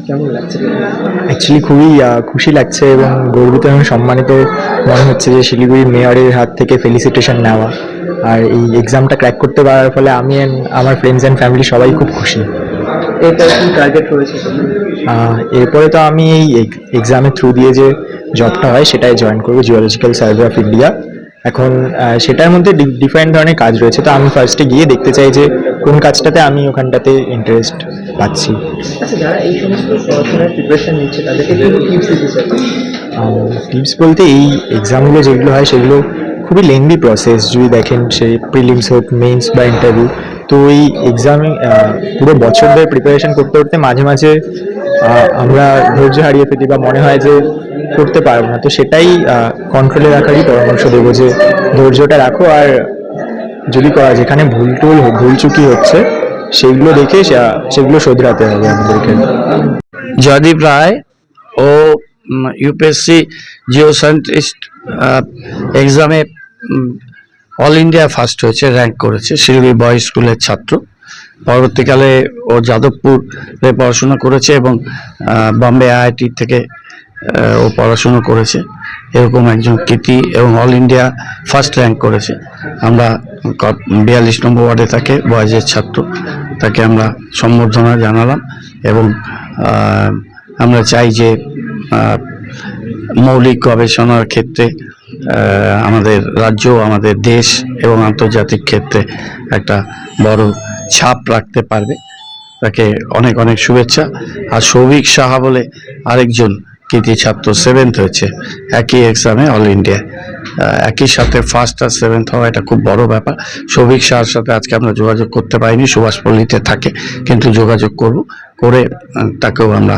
কেমন লাগছে? অ্যাকচুয়ালি খুবই খুশি লাগছে এবং গর্বিত এবং সম্মানিত মনে হচ্ছে যে শিলিগুড়ি মেয়রের হাত থেকে ফেলিসিটেশন নেওয়া আর এই এক্সামটা ক্র্যাক করতে পারার ফলে আমি আমার ফ্রেন্ডস অ্যান্ড ফ্যামিলি সবাই খুব খুশি। এরপরে কি টার্গেট রয়েছে? এরপরে তো আমি এই এক্সামের থ্রু দিয়ে যে জবটা হয় সেটাই জয়েন করবো, জিওলজিক্যাল সার্ভে অফ ইন্ডিয়া। এখন সেটার মধ্যে ডিফারেন্ট ধরনের কাজ রয়েছে, তো আমি ফার্স্টে গিয়ে দেখতে চাই যে কোন কাজটাতে আমি ওখানটাতে ইন্টারেস্ট পাচ্ছি। আচ্ছা, যারা এই সমস্ত পড়াশোনার প্রিপারেশন নিচ্ছে তাদেরকে কি টিপস দিতে চাই? টিপস বলতে এই এক্সামগুলো যেগুলো হয় সেগুলো খুবই লেন্দি প্রসেস, যদি দেখেন সেই প্রিলিমস হোক, মেন্স বা ইন্টারভিউ। তো এই এক্সামে পুরো বছর ধরে প্রিপারেশন করতে করতে মাঝে মাঝে আমরা ধৈর্য হারিয়ে ফেলি বা মনে হয় যে করতে পারবো না, তো সেটাই কন্ট্রোলে রাখারই পরামর্শ দেবো যে ধৈর্যটা রাখো আর যদি যেখানে ভুল চুকি হচ্ছে সেগুলো দেখে সেগুলো শোধরাতে হবে আমাদেরকে। জয়দীপ রায় ও ইউপিএসসি জিও সায়েন্টিস্ট এক্সামে অল ইন্ডিয়া ফার্স্ট হয়েছে, র্যাঙ্ক করেছে। শিলিগুড়ি বয়েজ স্কুলের ছাত্র। পরবর্তীকালে ও যাদবপুরে পড়াশোনা করেছে এবং বম্বে আইআইটি থেকে ও পড়াশুনো করেছে। এরকম একজন কৃতি এবং অল ইন্ডিয়া ফার্স্ট র্যাঙ্ক করেছে। আমরা 42 নম্বর ওয়ার্ডে থাকে, বয়েজের ছাত্র, তাকে আমরা সম্বর্ধনা জানালাম এবং আমরা চাই যে মৌলিক গবেষণার ক্ষেত্রে আমাদের রাজ্য, আমাদের দেশ এবং আন্তর্জাতিক ক্ষেত্রে একটা বড় ছাপ রাখতে পারবে। তাকে অনেক অনেক শুভেচ্ছা। আর সৌভিক সাহা বলে আরেকজন কৃতি ছাত্র 7th হয়েছে একই এক্সামে অল ইন্ডিয়া। একই সাথে ফার্স্ট আর 7th হওয়া এটা খুব বড় ব্যাপার। সৌভিক সাহার সাথে আজকে আমরা যোগাযোগ করতে পারিনি, সুভাষপল্লীতে থাকে, কিন্তু যোগাযোগ করে তাকেও আমরা